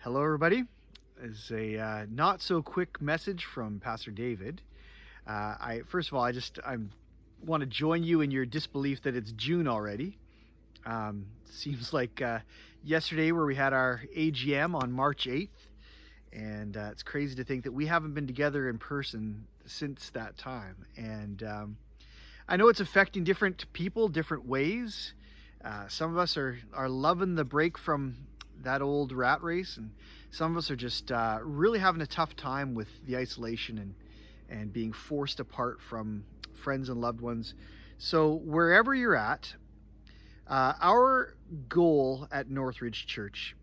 Hello, everybody. Is a not so quick message from Pastor David. I first of all, I want to join you in your disbelief that it's June already. Seems like yesterday where we had our AGM on March 8th, and it's crazy to think that we haven't been together in person since that time. And I know it's affecting different people different ways. Some of us are loving the break from that old rat race, and some of us are just really having a tough time with the isolation and being forced apart from friends and loved ones. So wherever you're at, our goal at Northridge Church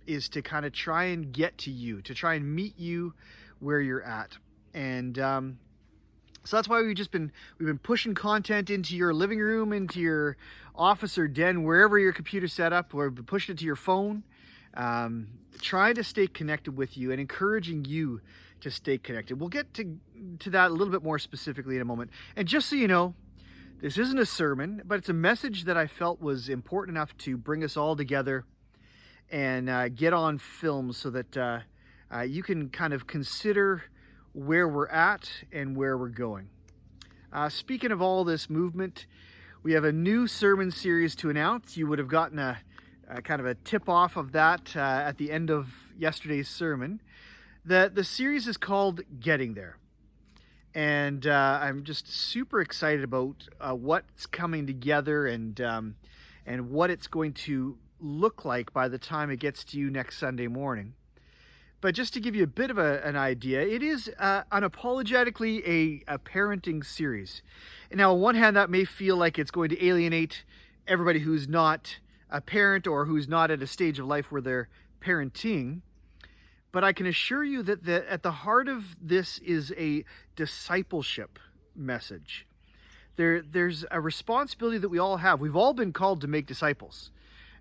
is to kind of try and get to you, to try and meet you where you're at. And so that's why we've been pushing content into your living room, into your office or den, wherever your computer's set up. We've been pushing it to your phone, trying to stay connected with you and encouraging you to stay connected. We'll get to that a little bit more specifically in a moment. And just so you know, this isn't a sermon, but it's a message that I felt was important enough to bring us all together and get on film so that you can kind of consider where we're at and where we're going. Speaking of all this movement, we have a new sermon series to announce. You would have gotten a kind of a tip off of that at the end of yesterday's sermon. The series is called Getting There. And I'm just super excited about what's coming together and what it's going to look like by the time it gets to you next Sunday morning. But just to give you a bit of an idea, it is unapologetically a parenting series. Now, on one hand, that may feel like it's going to alienate everybody who's not a parent or who's not at a stage of life where they're parenting. But I can assure you that at the heart of this is a discipleship message. There's a responsibility that we all have. We've all been called to make disciples.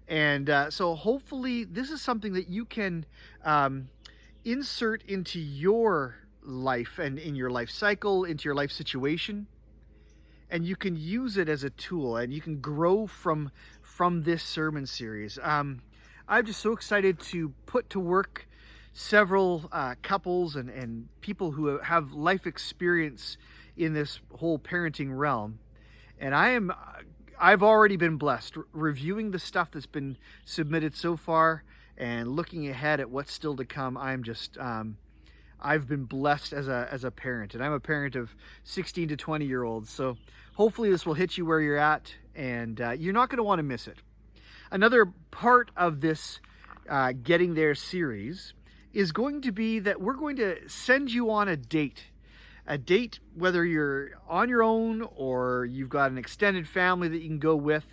And so hopefully this is something that you can insert into your life and in your life cycle, into your life situation. And you can use it as a tool and you can grow from this sermon series. I'm just so excited to put to work several couples and people who have life experience in this whole parenting realm. And I've already been blessed reviewing the stuff that's been submitted so far and looking ahead at what's still to come. I've been blessed as a parent, and I'm a parent of 16 to 20-year-olds. So hopefully this will hit you where you're at, and you're not going to want to miss it. Another part of this Getting There series is going to be that we're going to send you on a date, whether you're on your own or you've got an extended family that you can go with,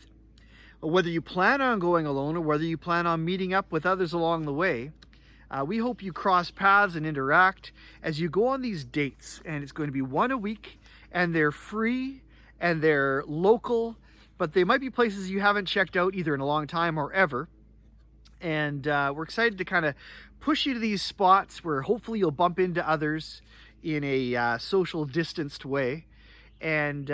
or whether you plan on going alone or whether you plan on meeting up with others along the way. We hope you cross paths and interact as you go on these dates, and it's going to be one a week, and they're free and they're local, but they might be places you haven't checked out either in a long time or ever. And we're excited to kind of push you to these spots where hopefully you'll bump into others in a social distanced way. And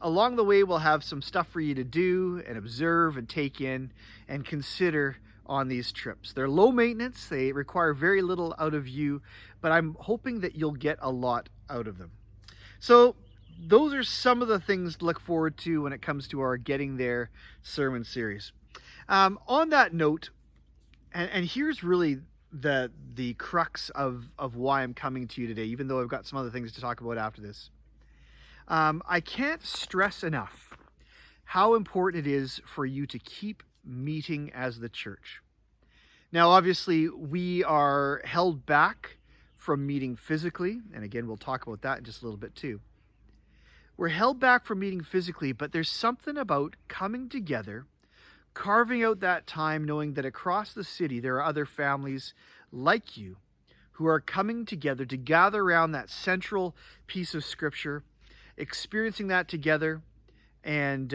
along the way, we'll have some stuff for you to do and observe and take in and consider on these trips. They're low maintenance. They require very little out of you, but I'm hoping that you'll get a lot out of them. So those are some of the things to look forward to when it comes to our Getting There sermon series. On that note, and here's really the crux of why I'm coming to you today, even though I've got some other things to talk about after this. I can't stress enough how important it is for you to keep meeting as the church. Now, obviously, we are held back from meeting physically, and again, we'll talk about that in just a little bit too. We're held back from meeting physically, but there's something about coming together, carving out that time, knowing that across the city there are other families like you who are coming together to gather around that central piece of Scripture, experiencing that together, and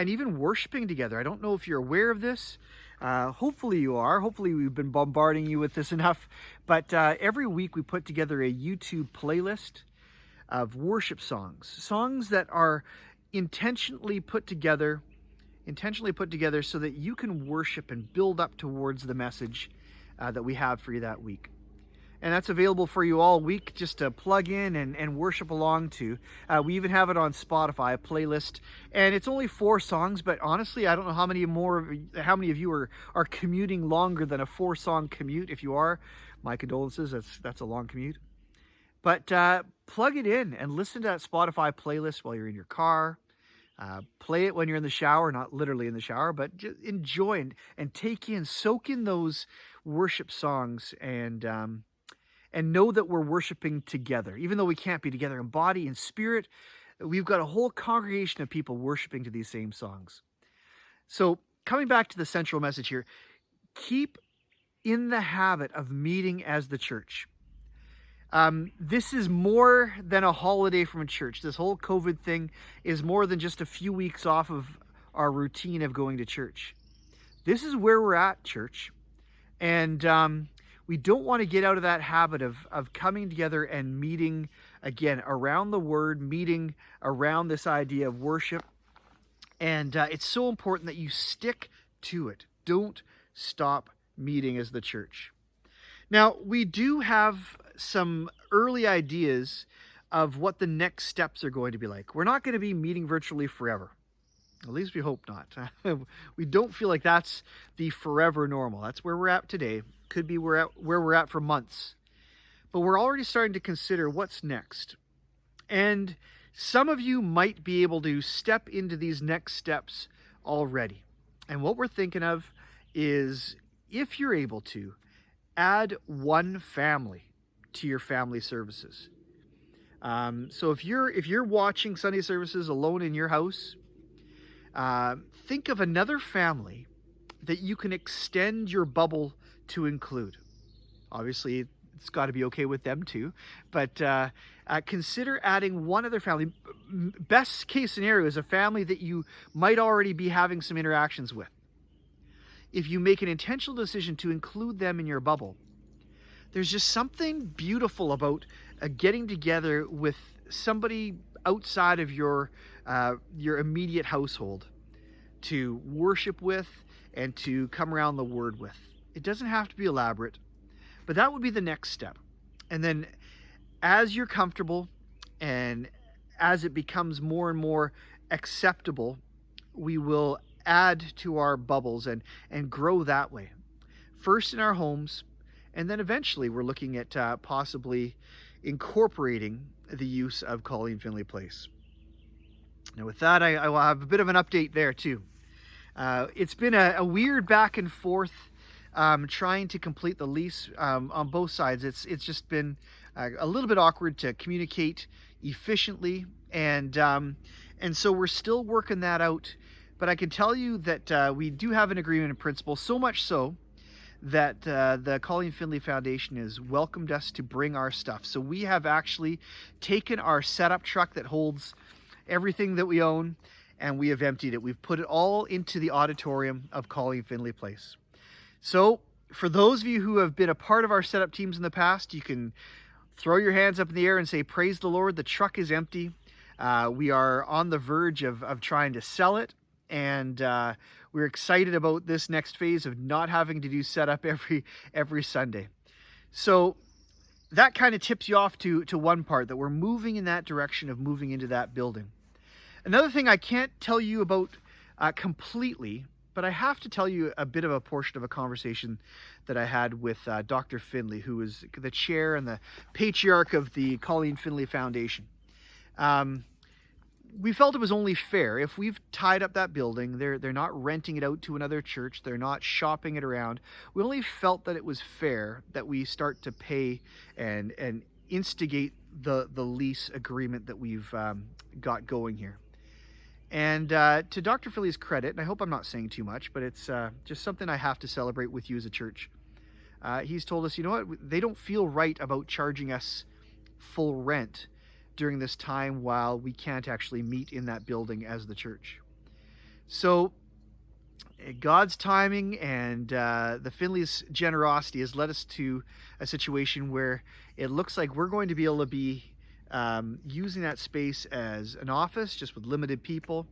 even worshiping together. I don't know if you're aware of this. Hopefully you are. Hopefully we've been bombarding you with this enough. But every week we put together a YouTube playlist of worship songs that are intentionally put together so that you can worship and build up towards the message that we have for you that week. And that's available for you all week just to plug in and worship along to. We even have it on Spotify, a playlist, and it's only 4 songs, but honestly, I don't know how many of you are commuting longer than a 4-song commute. If you are, my condolences, that's a long commute. But plug it in and listen to that Spotify playlist while you're in your car. Play it when you're in the shower, not literally in the shower, but just enjoy and take in, soak in those worship songs, and know that we're worshiping together. Even though we can't be together in body and spirit, we've got a whole congregation of people worshiping to these same songs. So coming back to the central message here, keep in the habit of meeting as the church. This is more than a holiday from a church. This whole COVID thing is more than just a few weeks off of our routine of going to church. This is where we're at, church. And we don't want to get out of that habit of coming together and meeting again around the word, meeting around this idea of worship. And it's so important that you stick to it. Don't stop meeting as the church. Now, we do have some early ideas of what the next steps are going to be like. We're not going to be meeting virtually forever. At least we hope not. We don't feel like that's the forever normal. That's where we're at today. Could be where we're at for months. But we're already starting to consider what's next. And some of you might be able to step into these next steps already. And what we're thinking of is, if you're able to, add one family to your family services. So if you're watching Sunday services alone in your house, think of another family that you can extend your bubble to include. Obviously, it's got to be okay with them too, but consider adding one other family. Best case scenario is a family that you might already be having some interactions with. If you make an intentional decision to include them in your bubble, there's just something beautiful about getting together with somebody outside of your immediate household to worship with and to come around the word with. It doesn't have to be elaborate, but that would be the next step. And then as you're comfortable and as it becomes more and more acceptable, we will add to our bubbles and grow that way. First in our homes, and then eventually we're looking at possibly incorporating the use of Colleen Finley Place. Now with that, I will have a bit of an update there too. It's been a weird back and forth trying to complete the lease on both sides. It's just been a little bit awkward to communicate efficiently, and so we're still working that out. But I can tell you that we do have an agreement in principle, so much so that the Colleen Finley Foundation has welcomed us to bring our stuff. So we have actually taken our setup truck that holds everything that we own, and we have emptied it. We've put it all into the auditorium of Colleen Finley Place. So for those of you who have been a part of our setup teams in the past, you can throw your hands up in the air and say, praise the Lord, the truck is empty. We are on the verge of trying to sell it. And we're excited about this next phase of not having to do setup every Sunday. So that kind of tips you off to one part, that we're moving in that direction of moving into that building. Another thing I can't tell you about completely, but I have to tell you a bit of a portion of a conversation that I had with Dr. Finley, who is the chair and the patriarch of the Colleen Finley Foundation. We felt it was only fair. If we've tied up that building, they're not renting it out to another church, they're not shopping it around. We only felt that it was fair that we start to pay and instigate the lease agreement that we've got going here. And to Dr. Finley's credit, and I hope I'm not saying too much, but it's just something I have to celebrate with you as a church. He's told us, you know what, they don't feel right about charging us full rent during this time while we can't actually meet in that building as the church. So God's timing and the Finley's generosity has led us to a situation where it looks like we're going to be able to be using that space as an office just with limited people.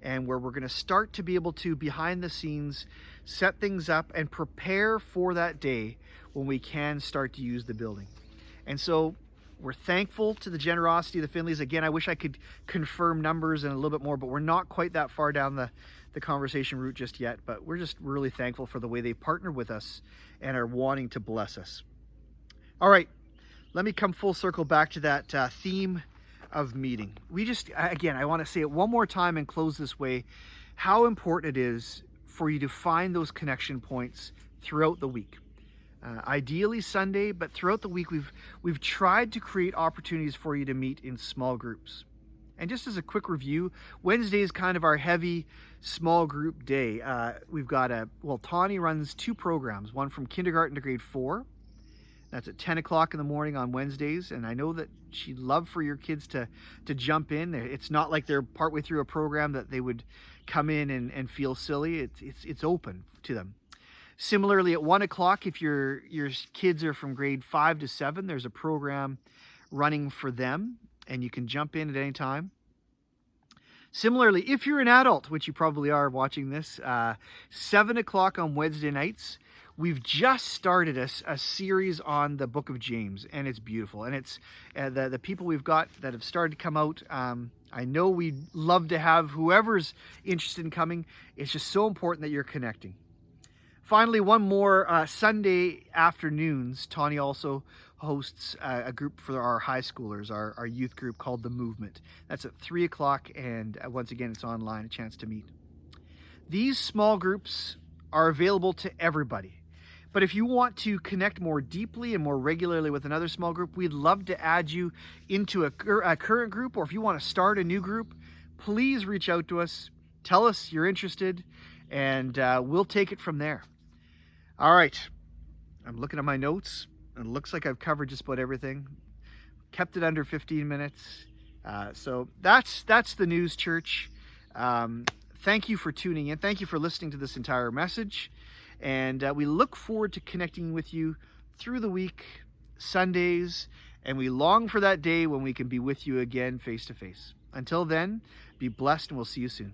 and where we're going to start to be able to, behind the scenes, set things up and prepare for that day when we can start to use the building. And so we're thankful to the generosity of the Finleys. Again, I wish I could confirm numbers and a little bit more, but we're not quite that far down the conversation route just yet. But we're just really thankful for the way they partner with us and are wanting to bless us. All right, let me come full circle back to that theme of meeting. Again, I want to say it one more time and close this way, how important it is for you to find those connection points throughout the week. Ideally Sunday, but throughout the week we've tried to create opportunities for you to meet in small groups. And just as a quick review, Wednesday is kind of our heavy small group day. We've got Tawny runs 2 programs, one from kindergarten to grade 4. That's at 10 o'clock in the morning on Wednesdays. And I know that she'd love for your kids to jump in. It's not like they're partway through a program that they would come in and feel silly. It's open to them. Similarly, at 1 o'clock, if your kids are from grade 5 to 7, there's a program running for them, and you can jump in at any time. Similarly, if you're an adult, which you probably are watching this, 7 o'clock on Wednesday nights, we've just started a series on the book of James, and it's beautiful. And it's the people we've got that have started to come out. I know we'd love to have whoever's interested in coming. It's just so important that you're connecting. Finally, one more, Sunday afternoons, Tawny also hosts a group for our high schoolers, our youth group called The Movement. That's at 3 o'clock, and once again, it's online, a chance to meet. These small groups are available to everybody. But if you want to connect more deeply and more regularly with another small group, we'd love to add you into a current group, or if you want to start a new group, please reach out to us. Tell us you're interested, and we'll take it from there. All right, I'm looking at my notes, and it looks like I've covered just about everything. Kept it under 15 minutes. So that's the news, church. Thank you for tuning in. Thank you for listening to this entire message. And we look forward to connecting with you through the week, Sundays, and we long for that day when we can be with you again face to face. Until then, be blessed, and we'll see you soon.